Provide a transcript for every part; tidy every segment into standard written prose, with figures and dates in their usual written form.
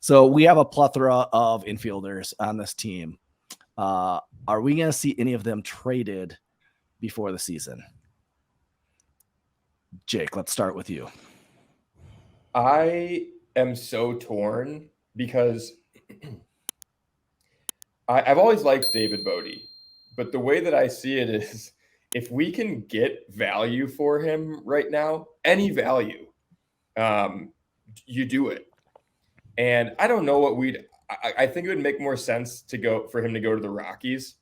So we have a plethora of infielders on this team. Are we going to see any of them traded before the season? Jake, let's start with you. I am so torn because I've always liked David Bote, but the way that I see it is if we can get value for him right now, any value, you do it. And I don't know what I think it would make more sense for him to go to the Rockies.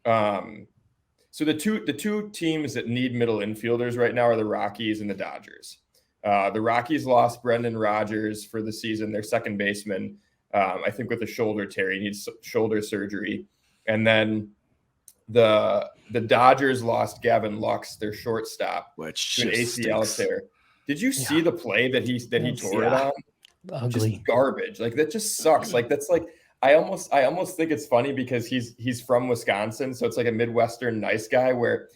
So the two teams that need middle infielders right now are the Rockies and the Dodgers. The Rockies lost Brendan Rodgers for the season, their second baseman, I think with a shoulder tear. He needs shoulder surgery. And then the Dodgers lost Gavin Lux, their shortstop, which to an ACL tear. Did you see the play that he tore it on? Ugly. Just garbage. Like that just sucks. Like that's like I almost think it's funny because he's from Wisconsin, so it's like a Midwestern nice guy where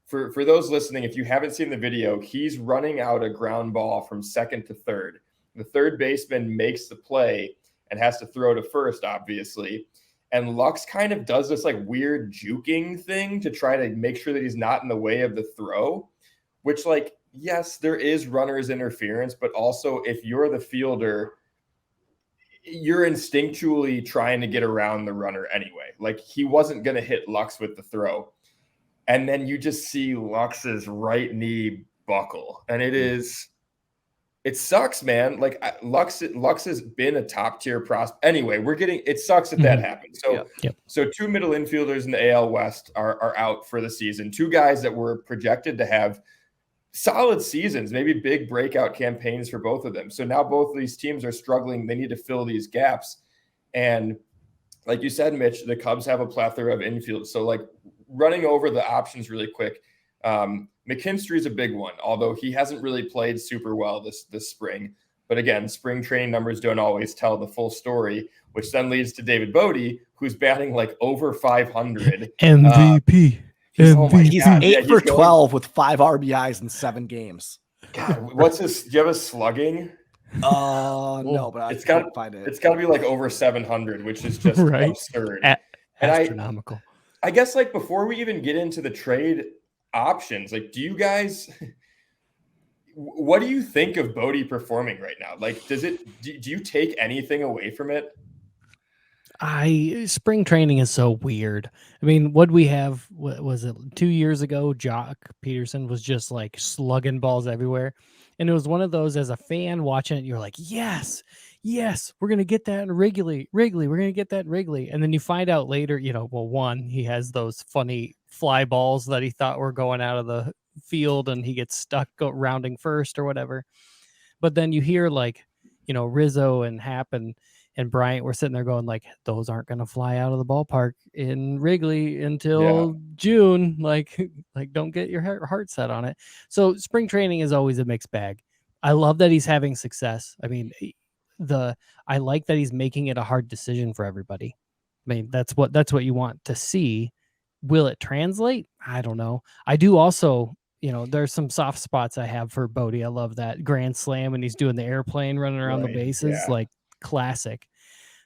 for those listening, if you haven't seen the video, he's running out a ground ball from second to third. The third baseman makes the play and has to throw to first, obviously. And Lux kind of does this like weird juking thing to try to make sure that he's not in the way of the throw, which like, yes, there is runner's interference, but also if you're the fielder, you're instinctually trying to get around the runner anyway. Like he wasn't going to hit Lux with the throw. And then you just see Lux's right knee buckle. And it sucks, man. Like Lux has been a top tier prospect. Anyway, it sucks that happened. So, So two middle infielders in the AL West are out for the season. Two guys that were projected to have solid seasons, maybe big breakout campaigns for both of them. So now both of these teams are struggling. They need to fill these gaps. And like you said, Mitch, the Cubs have a plethora of infield. So like running over the options really quick. McKinstry's a big one, although he hasn't really played super well this spring. But again, spring training numbers don't always tell the full story, which then leads to David Bote, who's batting like over 500. MVP. He's 8 for 12 with 5 RBIs in 7 games. God, do you have a slugging? No, but it's got to find it. It's got to be like over 700, which is just absurd. Astronomical. I guess like before we even get into the trade options, like what do you think of Bote performing right now? Like, do you take anything away from it? Spring training is so weird. I mean, what was it 2 years ago? Jock Peterson was just like slugging balls everywhere. And it was one of those, as a fan watching it, you're like, yes, we're going to get that in Wrigley, we're going to get that in Wrigley. And then you find out later, one, he has those funny fly balls that he thought were going out of the field and he gets stuck rounding first or whatever. But then you hear like, Rizzo and Happ and Bryant were sitting there going like, those aren't going to fly out of the ballpark in Wrigley until June. Like don't get your heart set on it. So spring training is always a mixed bag. I love that he's having success. I mean, I like that he's making it a hard decision for everybody. I mean, that's what you want to see. Will it translate? I don't know. I do also, there's some soft spots I have for Bote. I love that grand slam and he's doing the airplane running around the bases, like classic.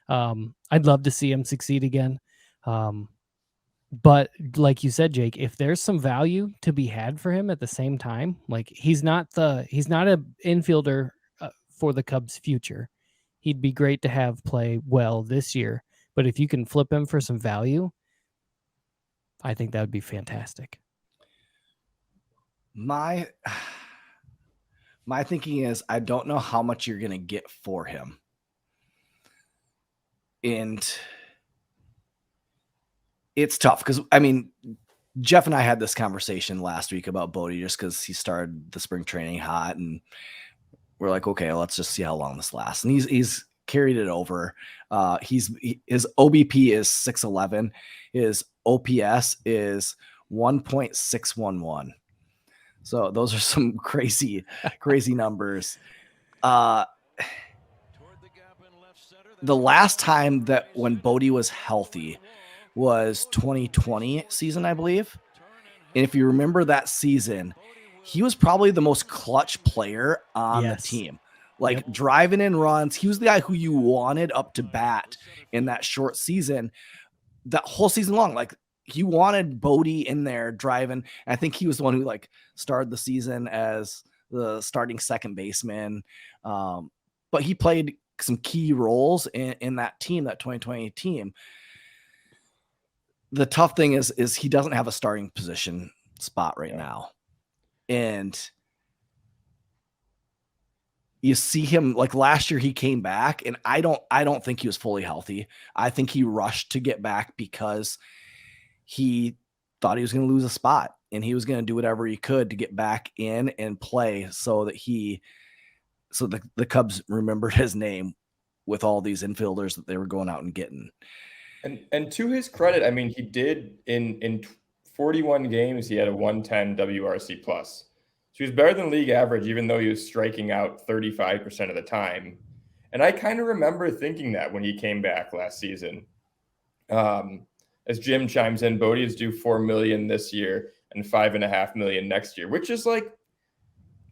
I'd love to see him succeed again. But like you said, Jake, if there's some value to be had for him at the same time, like he's not an infielder for the Cubs' future. He'd be great to have play well this year, but if you can flip him for some value, I think that would be fantastic. My thinking is I don't know how much you're going to get for him. And it's tough because, I mean, Jeff and I had this conversation last week about Bote just because he started the spring training hot, and we're like, okay, let's just see how long this lasts. And he's carried it over. His OBP is 611. His OPS is 1.611. So those are some crazy numbers. The last time that when Bote was healthy was 2020 season, I believe. And if you remember that season, he was probably the most clutch player on the team. like driving in runs. He was the guy who you wanted up to bat in that short season, that whole season long. Like you wanted Bote in there driving. I think he was the one who like started the season as the starting second baseman. But he played some key roles in that team, that 2020 team. The tough thing is he doesn't have a starting position spot right now. And you see him like last year, he came back and I don't think he was fully healthy. I think he rushed to get back because he thought he was going to lose a spot and he was going to do whatever he could to get back in and play so that the Cubs remembered his name with all these infielders that they were going out and getting. And to his credit, I mean, he did in 41 games, he had a 110 WRC plus. So he was better than league average, even though he was striking out 35% of the time. And I kind of remember thinking that when he came back last season. As Jim chimes in, Bote is due $4 million this year and $5.5 million next year, which is like,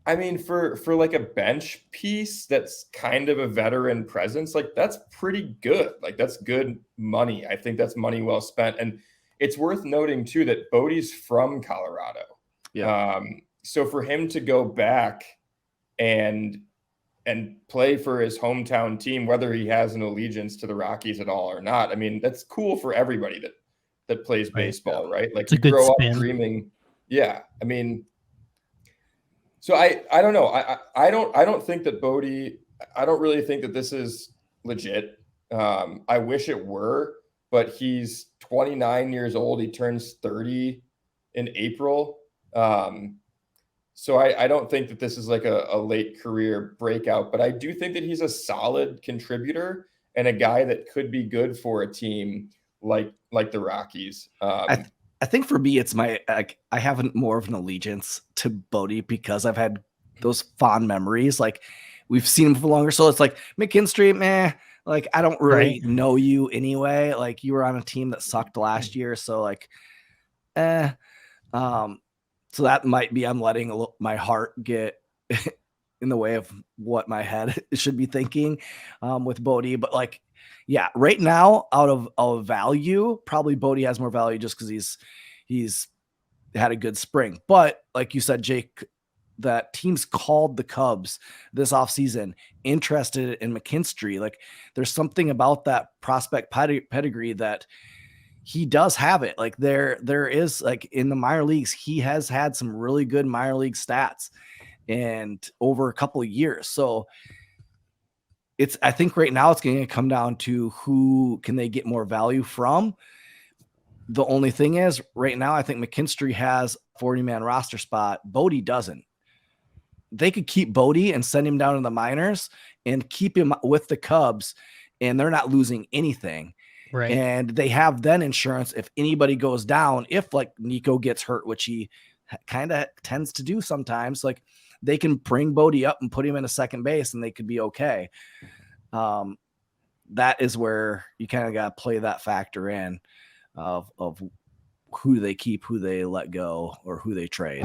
I mean, for like a bench piece that's kind of a veteran presence, like that's pretty good. Like that's good money. I think that's money well spent. And it's worth noting too that Bote's from Colorado. Yeah. So for him to go back and play for his hometown team, whether he has an allegiance to the Rockies at all or not, I mean, that's cool for everybody that plays baseball, right? Like it's a you good grow spin. up dreaming. Yeah. I mean, so I don't know. I don't think that Bote, I don't really think that this is legit. I wish it were, but he's 29 years old. He turns 30 in April. So I don't think that this is like a late career breakout, but I do think that he's a solid contributor and a guy that could be good for a team like the Rockies. I think for me, it's I have more of an allegiance to Bote because I've had those fond memories. Like we've seen him for longer. So it's like McKinstry, meh, like I don't really know you anyway. Like you were on a team that sucked last year. So like, so that might be, I'm letting my heart get in the way of what my head should be thinking with Bote. But like, yeah, right now out of value, probably Bote has more value just because he's had a good spring. But like you said, Jake, that teams called the Cubs this offseason interested in McKinstry. Like there's something about that prospect pedigree that he does have it. Like there is like in the minor leagues, he has had some really good minor league stats and over a couple of years. So I think right now it's going to come down to who can they get more value from. The only thing is right now, I think McKinstry has a 40-man roster spot. Bote doesn't. They could keep Bote and send him down to the minors and keep him with the Cubs, and they're not losing anything. Right. And they have then insurance if anybody goes down, if like Nico gets hurt, which he kind of tends to do sometimes, like they can bring Bote up and put him in a second base and they could be okay. That is where you kind of got to play that factor in of who they keep, who they let go, or who they trade.